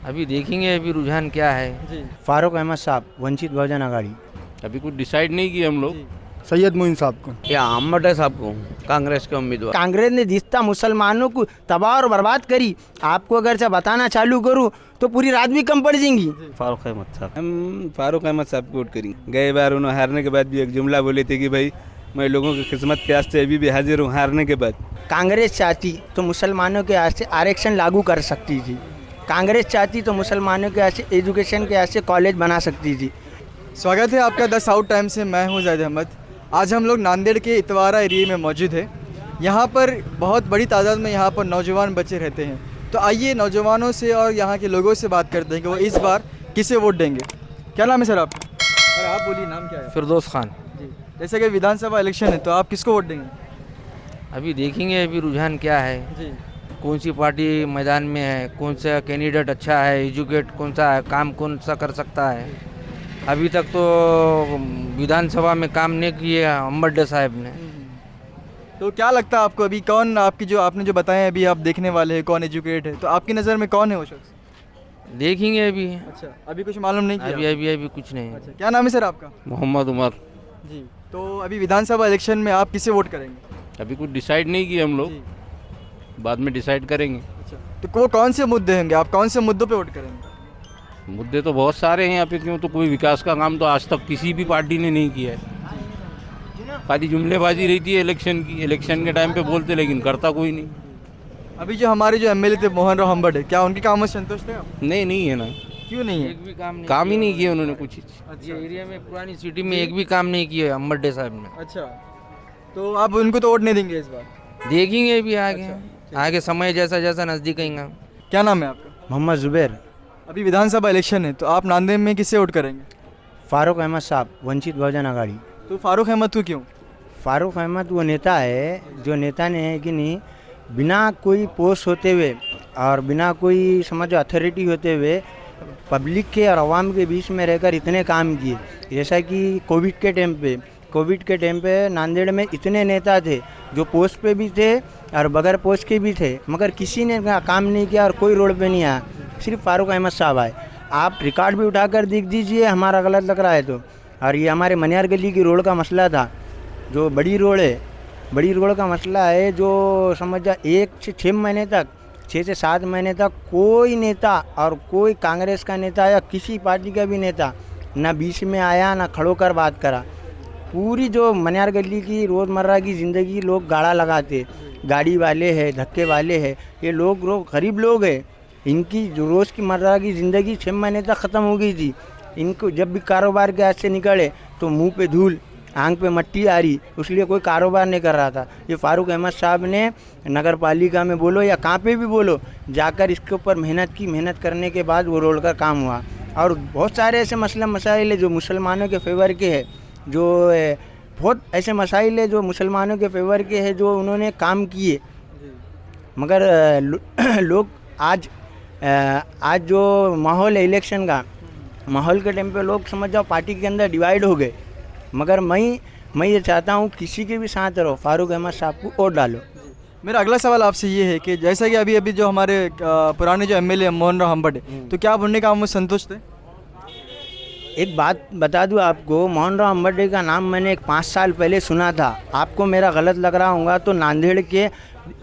अभी देखेंगे अभी रुझान क्या है। जी फारूक अहमद साहब, वंचित बहुजन आघाड़ी। अभी कुछ डिसाइड नहीं किया हम लोग। सैयद मोइन साहब को। या अहमद है साहब को, कांग्रेस के उम्मीदवार। कांग्रेस ने जितना मुसलमानों को तबाह और बर्बाद करी, आपको अगर से बताना चालू करूँ तो पूरी रात भी कम पड़ जाएंगी। फारूक अहमद साहब, हम फारूक अहमद साहब को वोट करेंगे। गए बार उन्होंने हारने के बाद भी एक जुमला बोले थे कि भाई मैं लोगों की खिदमत के वास्ते अभी भी हाजिर हूँ हारने के बाद। कांग्रेस चाहती तो मुसलमानों के वास्ते आरक्षण लागू कर सकती थी। कांग्रेस चाहती तो मुसलमानों के वास्ते एजुकेशन के वास्ते कॉलेज बना सकती थी। स्वागत है आपका 10 आउट टाइम से। मैं हूं जाहिद अहमद। आज हम लोग नांदेड़ के इतवारा एरिया में मौजूद है। यहाँ पर बहुत बड़ी तादाद में यहाँ पर नौजवान बच्चे रहते हैं। तो आइए नौजवानों से और यहाँ के लोगों से बात करते हैं कि वो इस बार किसे वोट देंगे। क्या नाम है सर आपका? सर आप बोलिए, नाम क्या है? फिरदौस खान। जी, जैसे कि विधानसभा इलेक्शन है तो आप किसको वोट देंगे? अभी देखेंगे अभी रुझान क्या है, जी कौन सी पार्टी मैदान में है, कौन सा कैंडिडेट अच्छा है, एजुकेट कौन सा है, काम कौन सा कर सकता है। अभी तक तो विधानसभा में काम नहीं किए अम्बड्डे साहब ने। तो क्या लगता है आपको अभी कौन आपकी जो आपने जो बताए अभी आप देखने वाले हैं कौन एजुकेट है, तो आपकी नज़र में कौन है वो शख्स? देखेंगे अभी। अच्छा, अभी कुछ मालूम नहीं किया? अभी कुछ नहीं। अच्छा, क्या नाम है सर आपका? मोहम्मद उमर। जी, तो अभी विधानसभा इलेक्शन में आप किसे वोट करेंगे? अभी कुछ डिसाइड नहीं किया हम लोग, जी, बाद में डिसाइड करेंगे। अच्छा, तो कौन से मुद्दे होंगे, आप कौन से मुद्दों पे वोट करेंगे? मुद्दे तो बहुत सारे हैं यहाँ पे, क्यों तो कोई विकास का काम तो आज तक किसी भी पार्टी ने नहीं किया है। खाली जुमलेबाजी रहती है इलेक्शन की, इलेक्शन के टाइम पे बोलते लेकिन करता कोई नहीं। अभी जो हमारे जो एमएलए थे मोहन राव हम्बड़, क्या उनके कामों से संतुष्ट है आप? नहीं है ना, क्यों नहीं है? एक भी काम नहीं काम ही नहीं किया उन्होंने कुछ चीज़। अच्छा, ये एरिया में पुरानी सिटी में एक भी काम नहीं किए अम्बड्डे साहब ने। अच्छा, तो आप उनको तो वोट नहीं देंगे इस बार? देखेंगे अभी आगे। अच्छा, आगे समय जैसा जैसा नज़दीक आएगा। क्या नाम है आपका? मोहम्मद जुबैर। अभी विधानसभा इलेक्शन है तो आप नांदेड़ में किससे वोट करेंगे? फारूक अहमद साहब, वंचित बहुजन आघाड़ी। तो फारूक अहमद को क्यों? फारूक अहमद वो नेता है जो नेता ने है कि नहीं, बिना कोई पोस्ट होते हुए और बिना कोई समझो अथॉरिटी होते हुए पब्लिक के और आवाम के बीच में रहकर इतने काम किए। जैसा कि कोविड के टाइम पे नांदेड़ में इतने नेता थे जो पोस्ट पे भी थे और बगैर पोस्ट के भी थे, मगर किसी ने काम नहीं किया और कोई रोड पे नहीं आया, सिर्फ फारूक अहमद साहब आए। आप रिकॉर्ड भी उठाकर देख दीजिए, हमारा गलत लग रहा है तो। और ये हमारे मनियार गली की रोड का मसला था, जो बड़ी रोड है, बड़ी रोड का मसला है, जो समझ जा 1 से 6 महीने तक, 6 से 7 महीने तक कोई नेता और कोई कांग्रेस का नेता या किसी पार्टी का भी नेता ना बीच में आया ना खड़ो कर बात करा। पूरी जो मनियार गली की रोज़मर्रा की ज़िंदगी लोग गाड़ा लगाते, गाड़ी वाले हैं, धक्के वाले हैं, ये लोग गरीब लोग हैं, इनकी जो रोज़ की मर्रा की ज़िंदगी 6 महीने तक ख़त्म हो गई थी। इनको जब भी कारोबार के हाथ से निकले तो मुंह पे धूल, आंख पे मट्टी आ रही, इसलिए कोई कारोबार नहीं कर रहा था। ये फारूक अहमद साहब ने नगर पालिका में बोलो या कहाँ पे भी बोलो, जाकर इसके ऊपर मेहनत करने के बाद वो रोड का काम हुआ। और बहुत सारे ऐसे मसाइल है जो मुसलमानों के फेवर के है, जो बहुत ऐसे मसाइल है जो मुसलमानों के फेवर के है जो उन्होंने काम किए। मगर लोग आज जो माहौल है इलेक्शन का, माहौल के टाइम पे लोग समझ जाओ पार्टी के अंदर डिवाइड हो गए। मगर मैं ये चाहता हूँ किसी के भी साथ रहो, फारूक अहमद साहब को वोट डालो। मेरा अगला सवाल आपसे ये है कि जैसा कि अभी जो हमारे पुराने जो एमएलए मोहन राव हम्बड़, तो क्या आप उनके कामों से संतुष्ट हैं? एक बात बता दूं आपको, मोहन राव हम्बड़ का नाम मैंने 5 साल पहले सुना था। आपको मेरा गलत लग रहा होगा तो नांदेड़ के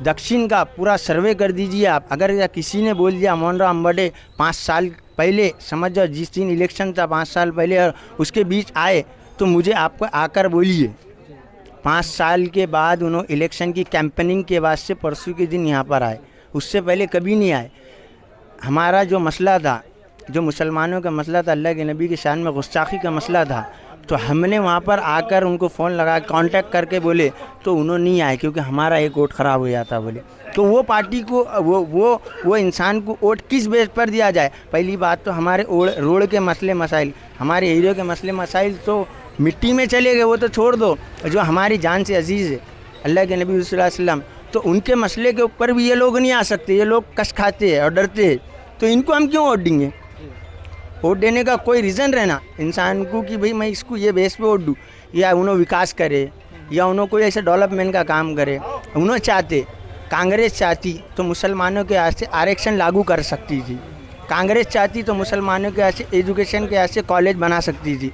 दक्षिण का पूरा सर्वे कर दीजिए आप। अगर या किसी ने बोल दिया मोहन राव हम्बड़ 5 साल पहले, समझ जाओ जिस दिन इलेक्शन था 5 साल पहले और उसके बीच आए, तो मुझे आपको आकर बोलिए। 5 साल के बाद उन्होंने इलेक्शन की कैंपेनिंग के बाद से परसों के दिन यहाँ पर आए, उससे पहले कभी नहीं आए। हमारा जो मसला था, जो मुसलमानों का मसला था, अल्लाह के नबी की शान में गुस्ताखी का मसला था, तो हमने वहाँ पर आकर उनको फ़ोन लगा कांटेक्ट करके बोले तो उन्होंने नहीं आए, क्योंकि हमारा एक वोट ख़राब हो जाता बोले। तो वो पार्टी को वो इंसान को वोट किस बेस पर दिया जाए? पहली बात तो हमारे रोड के मसले मसाइल, हमारे एरिया के मसले मसाइल तो मिट्टी में चले गए, वो तो छोड़ दो। जो हमारी जान से अजीज़ है अल्लाह के नबी सल्लल्लाहु अलैहि वसल्लम, तो उनके मसले के ऊपर भी ये लोग नहीं आ सकते। ये लोग कष्ट खाते हैं और डरते हैं, तो इनको हम क्यों वोट देंगे? वोट देने का कोई रीज़न रहना इंसान को कि भाई मैं इसको ये बेस पे वोट दूँ, या उन्होंने विकास करे या उन्होंने कोई ऐसे डेवलपमेंट का काम करे। उन्होंने चाहते, कांग्रेस चाहती तो मुसलमानों के वास्ते आरक्षण लागू कर सकती थी, कांग्रेस चाहती तो मुसलमानों के ऐसे एजुकेशन के ऐसे कॉलेज बना सकती थी।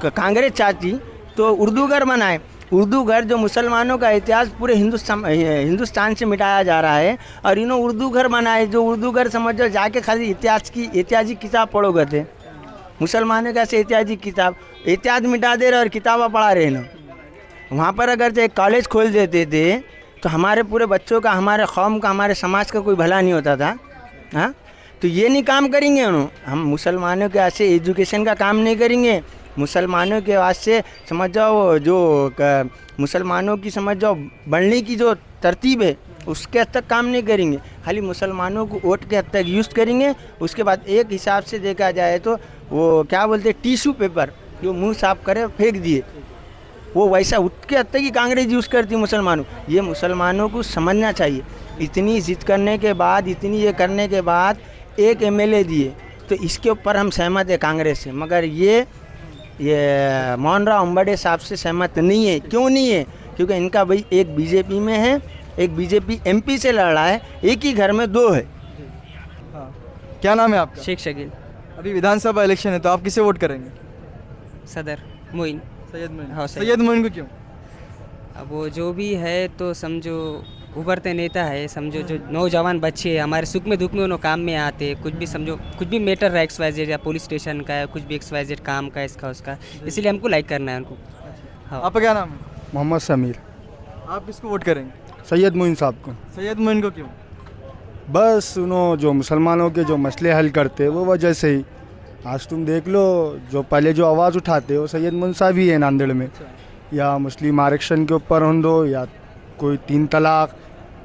कांग्रेस चाहती तो उर्दू घर बनाए। उर्दू घर जो मुसलमानों का इतिहास पूरे हिंदुस्तान से मिटाया जा रहा है, और इन्होंने उर्दू घर बनाए। जो उर्दू घर समझो जाके खाली इतिहास की किताब पढ़ोगे थे। मुसलमानों का ऐसे इतिहास मिटा दे रहे और किताबें पढ़ा रहे ना। वहाँ पर अगर जो एक कॉलेज खोल देते थे तो हमारे पूरे बच्चों का, हमारे कौम का, हमारे समाज का कोई भला नहीं होता था। हाँ, तो ये नहीं काम करेंगे उन्होंने। हम मुसलमानों के ऐसे एजुकेशन का काम नहीं करेंगे। मुसलमानों के वास्ते समझ जाओ जो मुसलमानों की समझ जाओ बढ़ने की जो तरतीब है उसके हद तक काम नहीं करेंगे। खाली मुसलमानों को वोट के हद तक यूज़ करेंगे। उसके बाद एक हिसाब से देखा जाए तो वो क्या बोलते हैं, टिश्यू पेपर जो मुंह साफ करे फेंक दिए, वो वैसा उसके हद तक ही कांग्रेस यूज़ करती मुसलमानों। ये मुसलमानों को समझना चाहिए। इतनी जिद करने के बाद, इतनी ये करने के बाद एक एमएलए दिए, तो इसके ऊपर हम सहमत है कांग्रेस से। मगर ये मोहन राव अंबड़े साहब से सहमत नहीं है। क्यों नहीं है? क्योंकि इनका भाई एक बीजेपी में है, एक बीजेपी एमपी से लड़ रहा है, एक ही घर में दो है। हाँ, क्या नाम है आपका? शेख शकील। अभी विधानसभा इलेक्शन है, तो आप किसे वोट करेंगे? सदर मोइन। सैयद मोइन। हाँ, सैयद मोइन को क्यों? अब वो जो भी है तो समझो उभरते नेता है। समझो जो नौजवान बच्चे हमारे सुख में दुख में उन्होंने काम में आते। कुछ भी समझो, कुछ भी मैटर है XYZ या पुलिस स्टेशन का है, कुछ भी XYZ काम का, इसका उसका, इसलिए हमको लाइक करना है उनको। हाँ। आपका क्या नाम है? मोहम्मद समीर। आप किसको वोट करेंगे? सैयद मोइन साहब को। सैयद मोइन को क्यों? बस उन्होंने जो मुसलमानों के जो मसले हल करते वो वजह से ही। आज तुम देख लो, जो पहले जो आवाज़ उठाते वो सैयद मोइन साहब ही है नांदेड़ में। या मुस्लिम आरक्षण के ऊपर हो दो, या कोई 3 तलाक,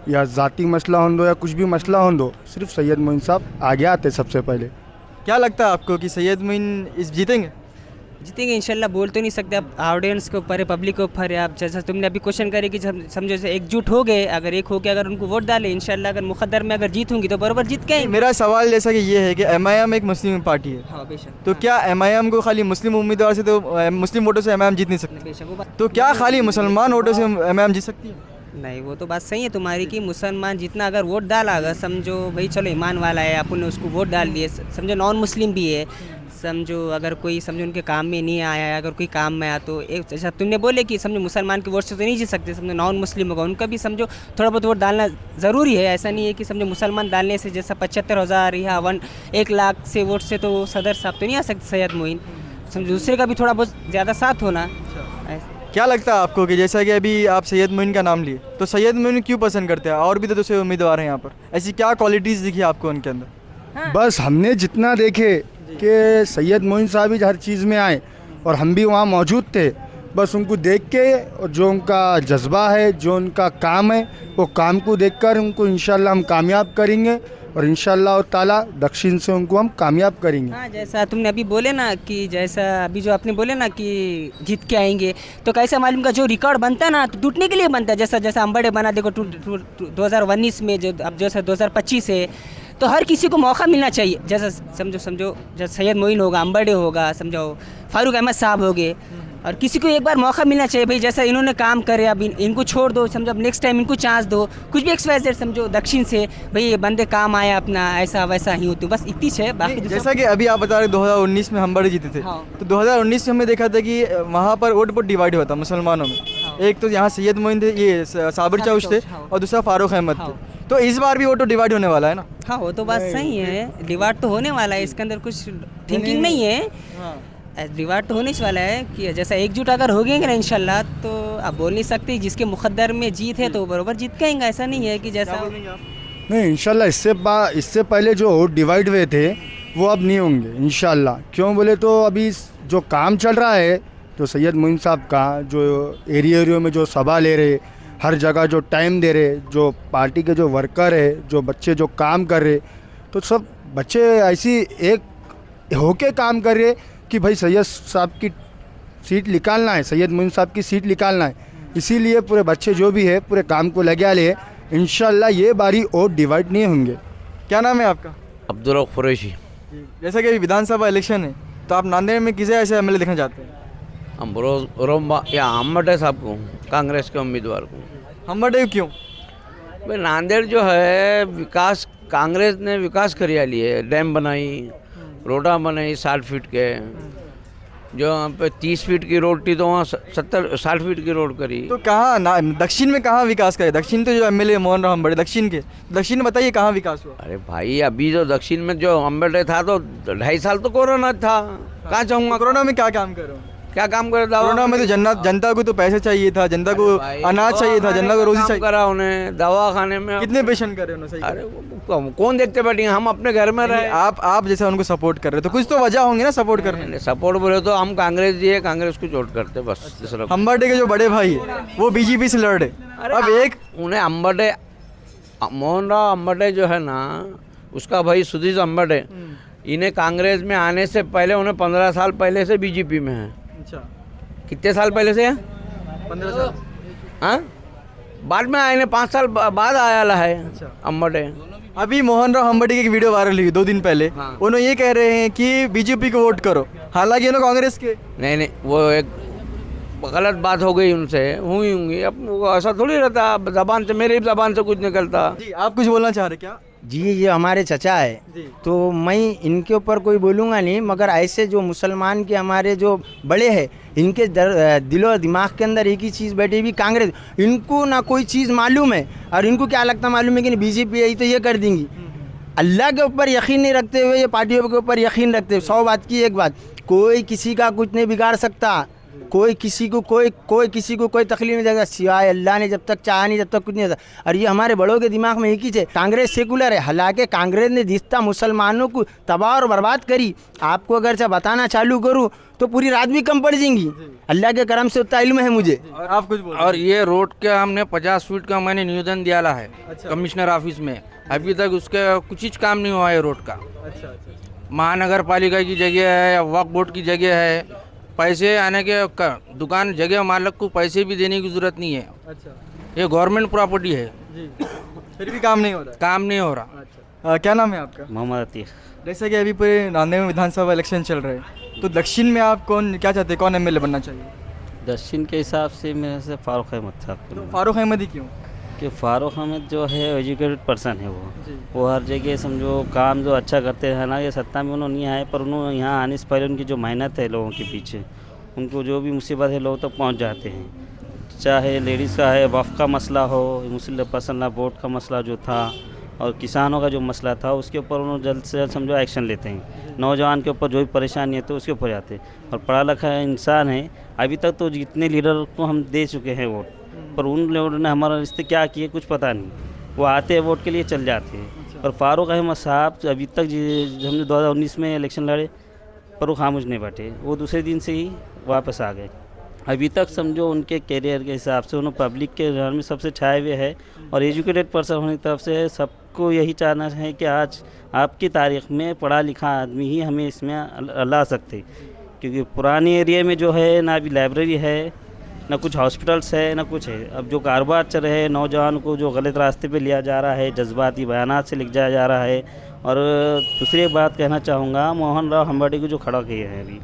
या ज़ाती मसला हो दो, या कुछ भी मसला हो दो, सिर्फ सैयद मोइन साहब आगे आते सबसे पहले। क्या लगता है आपको कि सैयद मोइन इस जीतेंगे? जीतेंगे इंशाल्लाह। बोल तो नहीं सकते, अब ऑडियंस के ऊपर है, पब्लिक के ऊपर है। आप जैसा तुमने अभी क्वेश्चन करे कि समझो से एकजुट हो गए, अगर एक हो के अगर उनको वोट डाले, इंशाल्लाह अगर मुकद्दर में अगर जीत होंगी तो बराबर जीत के आएंगे। मेरा सवाल जैसा कि ये है कि MIM एक मुस्लिम पार्टी है, हाँ बेशक। तो क्या MIM को खाली मुस्लिम उम्मीदवार से, तो मुस्लिम वोटों से MIM जीत नहीं सकती? बेशक वो बात तो क्या खाली मुसलमान वोटों से MIM जीत सकती है? नहीं, वो तो बात सही है तुम्हारी कि मुसलमान जितना अगर वोट डाला, अगर समझो भाई चलो ईमान वाला है, अपन ने उसको वोट डाल दिए, समझो नॉन मुस्लिम भी है, समझो अगर कोई समझो उनके काम में नहीं आया है, अगर कोई काम में आया तो एक जैसा तुमने बोले कि समझो मुसलमान के वोट से तो नहीं जीत सकते, समझो नॉन मुस्लिम होगा उनका भी समझो थोड़ा बहुत वोट डालना ज़रूरी है। ऐसा नहीं है कि समझो मुसलमान डालने से जैसा 75,000 या 1 लाख से वोट से तो सदर साहब तो नहीं आ सकते सैयद मोइन। समझो दूसरे का भी थोड़ा बहुत ज़्यादा साथ होना। क्या लगता है आपको कि जैसा कि अभी आप सैयद मोइन का नाम लिए, तो सैयद मोइन क्यों पसंद करते हैं? और भी तो दूसरे उम्मीदवार हैं यहाँ पर, ऐसी क्या क्वालिटीज़ दिखी आपको उनके अंदर? बस हमने जितना देखे कि सैयद मोइन साहब ही हर चीज़ में आए और हम भी वहाँ मौजूद थे। बस उनको देख के और जो उनका जज्बा है, जो उनका काम है, वो काम को देखकर उनको इंशाल्लाह हम कामयाब करेंगे और इंशाल्लाह ताला दक्षिण से उनको हम कामयाब करेंगे। हाँ, जैसा तुमने अभी बोले ना कि जैसा अभी जो आपने बोले ना कि जीत के आएंगे, तो कैसे मालूम का जो रिकॉर्ड बनता है ना तो टूटने के लिए बनता है। जैसा जैसा अंबड़े बना देखो 2019 में, जो अब जैसा 2025 है, तो हर किसी को मौका मिलना चाहिए। जैसा समझो जैसे सैयद मोइन होगा, अंबड़े होगा, समझो फारूक अहमद साहब हो गए, और किसी को एक बार मौका मिलना चाहिए भाई। जैसा इन्होंने काम करे, अब इनको छोड़ दो, समझो अब नेक्स्ट टाइम इनको चांस दो। कुछ भी XYZ समझो दक्षिण से भाई ये बंदे काम आया अपना, ऐसा वैसा ही होती बस इतनी है। बाकी जैसा कि अभी आप बता रहे 2019 में हम बड़े जीते थे, हाँ। तो 2019 में हमने देखा था कि वहाँ पर वोट बहुत डिवाइड हुआ था मुसलमानों में। एक तो यहाँ सैयद मोइन थे, ये साबिर चाउश थे, और दूसरा फारूक अहमद थे। तो इस बार भी वोट डिवाइड होने वाला है ना? हाँ, वो तो बात सही है, डिवाइड तो होने वाला है, इसके अंदर कुछ थिंकिंग नहीं है। रिवार्ड तो होने वाला है कि जैसा एकजुट अगर हो गए ना इंशाल्लाह, तो आप बोल नहीं सकते जिसके मुकद्दर में जीत है तो बराबर जीत के आएंगे। ऐसा नहीं है कि जैसा नहीं, इंशाल्लाह इससे पहले जो वोट डिवाइड हुए थे वो अब नहीं होंगे इंशाल्लाह। क्यों बोले तो अभी जो काम चल रहा है, तो सैयद मोइन साहब का जो एरिया में जो सभा ले रहे, हर जगह जो टाइम दे रहे, जो पार्टी के जो वर्कर है, जो बच्चे जो काम कर रहे, तो सब बच्चे ऐसी एक होके काम कर रहे कि भाई सैयद साहब की सीट निकालना है, सैयद मोइन साहब की सीट निकालना है। इसीलिए पूरे बच्चे जो भी है पूरे काम को लगे आले, इंशाल्लाह ये बारी वोट डिवाइड नहीं होंगे। क्या नाम है आपका? अब्दुल कुरैशी। जैसा कि अभी विधानसभा इलेक्शन है, तो आप नांदेड़ में किसे ऐसे MLA देखना चाहते हैं? हम रोम्बा या अम्बटे साहब को, कांग्रेस के उम्मीदवार को। हम क्यों? भाई नांदेड़ जो है विकास कांग्रेस ने विकास करिया लिए, डैम बनाई, रोडा बनाई 60 फीट के, जो यहाँ पे 30 फीट की रोड थी तो वहाँ 60 फीट की रोड करी। तो कहाँ ना दक्षिण में कहाँ विकास करे? दक्षिण तो जो एमएलए मोहन राव अम्बड़े दक्षिण में बताइए कहाँ विकास हुआ? अरे भाई अभी जो दक्षिण में जो अम्बेडकर था तो 2.5 साल तो कोरोना था, कहाँ चाहूँगा? कोरोना में क्या काम कर रहे हो? क्या काम करे? कोरोना में तो जनता को तो पैसे चाहिए था, जनता को अनाज चाहिए था, जनता को रोजी चाहिए। करा उन्हें दवा खाने में। कितने पेशेंट कर रहे हो? सही अरे कौन देखते बैठे, हम अपने घर में रहे। आप जैसे उनको सपोर्ट कर रहे हो तो कुछ तो वजह होंगी ना सपोर्ट करने में। सपोर्ट बोले तो हम कांग्रेस दिए, कांग्रेस को वोट करते बस। अम्बेडकर के जो बड़े भाई है वो बीजेपी से लड़ रहे। अब एक उन्हें मोहन राव अम्बेडकर जो है ना, उसका भाई सुधीर अम्बेडकर, इन्हें कांग्रेस में आने से पहले उन्हें 15 साल पहले से बीजेपी में है। अच्छा, कितने साल पहले से है? 15 साल। हाँ, बाद में आए, 5 साल बाद आया है अम्बेडकर। अभी मोहन राव अम्बेडकर की एक वीडियो वायरल हुई 2 दिन पहले। हाँ। उन्होंने ये कह रहे हैं कि बीजेपी को वोट करो, हालांकि उन्होंने कांग्रेस के। नहीं, वो एक गलत बात हो गई उनसे, हुई होंगी। अब वो ऐसा थोड़ी रहता, जबान से, मेरी जबान से कुछ निकलता। जी, आप कुछ बोलना चाह रहे क्या? जी, ये हमारे चचा है, तो मैं इनके ऊपर कोई बोलूँगा नहीं, मगर ऐसे जो मुसलमान के हमारे जो बड़े हैं, इनके दिलो दिमाग के अंदर एक ही चीज़ बैठी हुई, कांग्रेस। इनको ना कोई चीज़ मालूम है, और इनको क्या लगता मालूम है कि बीजेपी आई तो ये कर देंगी। अल्लाह के ऊपर यकीन नहीं रखते हुए ये पार्टियों के ऊपर यकीन रखते हुए 100 बात की एक बात, कोई किसी का कुछ नहीं बिगाड़ सकता, कोई किसी को कोई तकलीफ नहीं देगा, सिवाय अल्लाह ने जब तक चाहा नहीं तब तक कुछ नहीं होता। और ये हमारे बड़ों के दिमाग में एक ही है, कांग्रेस सेकुलर है, हालांकि कांग्रेस ने जितना मुसलमानों को तबाह और बर्बाद करी, आपको अगर से बताना चालू करूँ तो पूरी रात भी कम पड़ जाएंगी। अल्लाह के करम से उतना इल्म है मुझे। और आप कुछ बोलो। और ये रोड के हमने 50 फीट का मैंने निवेदन दिया है कमिश्नर ऑफिस में, अभी तक उसका कुछ ही काम नहीं हुआ है रोड का। अच्छा, महानगर पालिका की जगह है या वक्फ बोर्ड की जगह है, पैसे आने के दुकान जगह मालिक को पैसे भी देने की जरूरत नहीं है। अच्छा ये गवर्नमेंट प्रॉपर्टी है, जी, फिर भी काम नहीं हो रहा है। काम नहीं हो रहा। अच्छा, क्या नाम है आपका? मोहम्मद अतीक। जैसे कि अभी पूरे नांदेड़ में विधानसभा इलेक्शन चल रहे हैं, तो दक्षिण में आप क्या चाहते हैं, कौन एमएलए बनना चाहिए? दक्षिण के हिसाब से मेरे से फारूक अहमद साहब तो फारूक अहमद ही क्यों? कि फारूक अहमद जो है एजुकेटेड पर्सन है, वो हर जगह समझो काम जो अच्छा करते हैं ना। ये सत्ता में उन्होंने नहीं आए, पर उन्होंने यहाँ आने से पहले उनकी जो मेहनत है लोगों के पीछे, उनको जो भी मुसीबत है लोगों तक पहुँच जाते हैं। चाहे लेडीज़ का है, वफ़ का मसला हो, मुस्लिम पर्सनल वोट का मसला जो था, और किसानों का जो मसला था, उसके ऊपर उन्होंने जल्द से जल्द समझो एक्शन लेते हैं। नौजवान के ऊपर जो भी परेशानी है तो उसके ऊपर जाते हैं। और पढ़ा लिखा इंसान है, अभी तक तो जितने लीडर को हम दे चुके हैं वोट, पर उन लोगों ने हमारा रिश्ते क्या किए कुछ पता नहीं। वो आते हैं वोट के लिए चल जाते हैं। और फारूक अहमद साहब अभी तक हमने 2019 में इलेक्शन लड़े, पर वो खामोश नहीं बैठे, वो दूसरे दिन से ही वापस आ गए। अभी तक समझो उनके कैरियर के हिसाब से उन्होंने पब्लिक के घर में सबसे छाए हुए है, और एजुकेटेड पर्सन होने की तरफ से सबको यही चाहना है कि आज आपकी तारीख़ में पढ़ा लिखा आदमी ही हमें इसमें ला सकते। क्योंकि पुराने एरिया में जो है ना अभी लाइब्रेरी है, ना कुछ हॉस्पिटल्स है, ना कुछ है। अब जो कारोबार चल रहे हैं, नौजवान को जो गलत रास्ते पे लिया जा रहा है, जज्बाती बयानात से लिख जाया जा रहा है। और दूसरी बात कहना चाहूँगा, मोहन राव अम्बेडकर को जो खड़ा किए हैं अभी,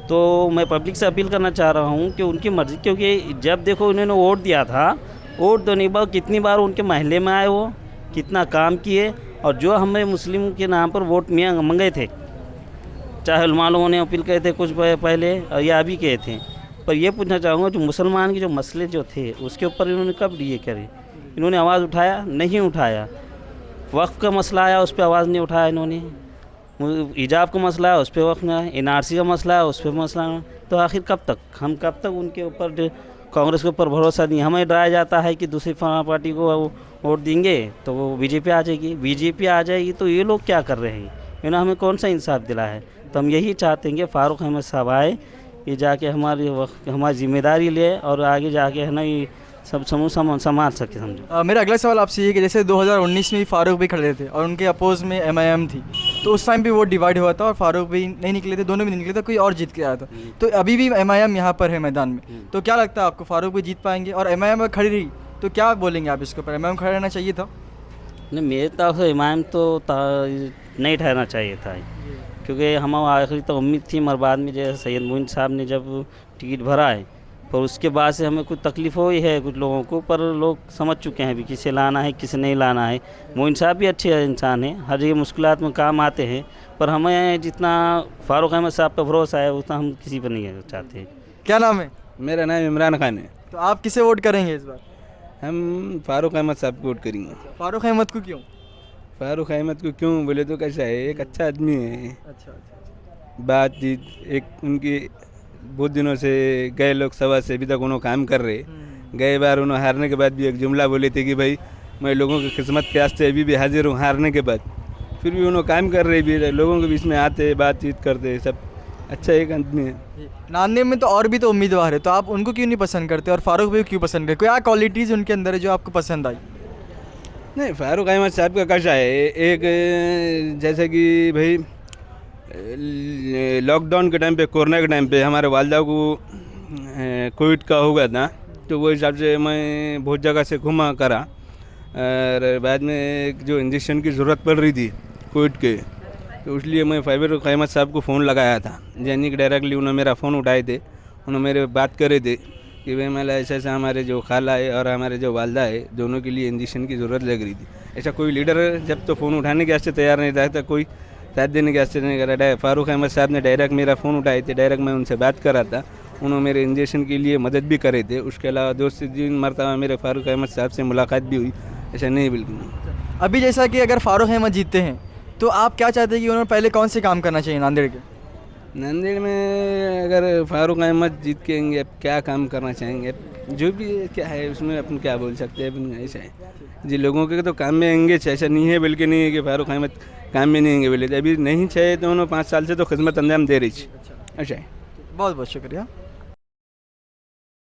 तो मैं पब्लिक से अपील करना चाह रहा हूँ कि उनकी मर्ज़ी, क्योंकि जब देखो उन्होंने वोट दिया था, वोट देने के बाद कितनी बार उनके महल्ले में आए, वो कितना काम किए, और जो हमें मुस्लिम के नाम पर वोट मंगे थे, चाहे उलमा लोगों ने अपील करे थे कुछ पहले और या अभी कहे थे। पर ये पूछना चाहूँगा, जो मुसलमान के जो मसले जो थे उसके ऊपर इन्होंने कब ये करे? इन्होंने आवाज़ उठाया? नहीं उठाया। वक्फ का मसला आया, उस पर आवाज़ नहीं उठाया इन्होंने। हिजाब का मसला है, उस पर वक्त ना है। एनआरसी का मसला है, उस पर मसला है। तो आखिर कब तक उनके ऊपर, कांग्रेस के ऊपर भरोसा नहीं। हमें डराया जाता है कि दूसरी पार्टी को वोट देंगे तो वो बीजेपी आ जाएगी, तो ये लोग क्या कर रहे हैं? इन्होंने हमें कौन सा इंसाफ दिला है? तो हम यही चाहते हैं कि फारूक अहमद साहब आए, ये जाके हमारी जिम्मेदारी ले, और आगे जाके है ना ये सब समूह संभाल सके समझो। मेरा अगला सवाल आपसे ये कि जैसे 2019 में भी फारूक भी खड़े थे और उनके अपोज में एमआईएम थी, तो उस टाइम भी वोट डिवाइड हुआ था और फारूक भी नहीं निकले थे, दोनों भी नहीं निकले थे, कोई और जीत के आया था। तो अभी भी एमआईएम यहाँ पर है मैदान में, तो क्या लगता है आपको, फारूक भी जीत पाएंगे? और एमआईएम अगर खड़ी रही तो क्या बोलेंगे आप इसके ऊपर? एमआईएम खड़ा रहना चाहिए था? नहीं, मेरे तरफ से एमआईएम तो नहीं ठहरना चाहिए था, क्योंकि हम आखिरी तो उम्मीद थी। मगर बाद में जैसे सैयद मोइन साहब ने जब टिकट भरा है, पर उसके बाद से हमें कुछ तकलीफ हुई है कुछ लोगों को, पर लोग समझ चुके हैं अभी किसे लाना है किसे नहीं लाना है। मोइन साहब भी अच्छे इंसान हैं, हर जगह मुश्किलात में काम आते हैं, पर हमें जितना फारूक अहमद साहब पर भरोसा है उतना हम किसी पर नहीं चाहते हैं। क्या नाम है? मेरा नाम इमरान खान है। तो आप किसे वोट करेंगे इस बार? हम फारूक अहमद साहब को वोट करेंगे। फारूक अहमद को क्यों? फारूक अहमद को क्यों बोले तो कैसा है, एक अच्छा आदमी है। अच्छा, बातचीत एक उनकी बहुत दिनों से गए लोकसभा से अभी तक उन्होंने काम कर रहे। गए बार उन्होंने हारने के बाद भी एक जुमला बोले थे कि भाई मैं लोगों की खिदमत के वास्ते अभी भी हाजिर हूँ हारने के बाद। फिर भी उन्होंने काम कर रहे भी, लोगों के बीच में आते बातचीत करते, सब अच्छा एक आदमी है। नांदेड़ में तो और भी तो उम्मीदवार है, तो आप उनको क्यों नहीं पसंद करते और फारूक भाई को क्यों पसंद करते? क्या क्वालिटीज़ उनके अंदर है जो आपको पसंद आई? नहीं, फारूक अहमद साहब का कैसा है, एक जैसे कि भाई लॉकडाउन के टाइम पे, कोरोना के टाइम पे हमारे वालदा को कोविड का हो गया था, तो वो हिसाब से मैं बहुत जगह से घुमा करा, और बाद में जो इंजेक्शन की ज़रूरत पड़ रही थी कोविड के, तो इसलिए मैं फारूक अहमद साहब को फ़ोन लगाया था। यानी कि डायरेक्टली उन्होंने मेरा फ़ोन उठाए थे, उन्होंने मेरे बात करे थे कि भाई मैं ऐसा ऐसा हमारे जो खाला है और हमारे जो वालदा है दोनों के लिए इंजेक्शन की ज़रूरत लग रही थी। ऐसा कोई लीडर जब तो फ़ोन उठाने के वास्ते तैयार नहीं था, तो कोई साथ देने के वास्ते नहीं करा। फारूक अहमद साहब ने डायरेक्ट मेरा फ़ोन उठाए थे, डायरेक्ट मैं उनसे बात करा था, उन्होंने मेरे इंजेक्शन के लिए मदद भी करे थे। उसके अलावा 2 से 3 मरतबा मेरे फारूक अहमद साहब से मुलाकात भी हुई। ऐसा नहीं बिल्कुल। अभी जैसा कि अगर फारूक अहमद जीतते हैं तो आप क्या चाहते हैं कि उन्होंने पहले कौन से काम करना चाहिए नांदेड़ के? नांदेड़ में अगर फारूक अहमद जीत के आएंगे, अब क्या काम करना चाहेंगे, जो भी क्या है उसमें अपन क्या बोल सकते हैं। अपन ऐसा है जी, लोगों के तो काम में आएंगे, ऐसा नहीं है बल्कि नहीं है कि फारूक अहमद काम में नहीं आएंगे बोले, अभी नहीं चाहिए तो उन्होंने 5 साल से तो खिदमत अंजाम दे रही थी। अच्छा है। बहुत बहुत शुक्रिया।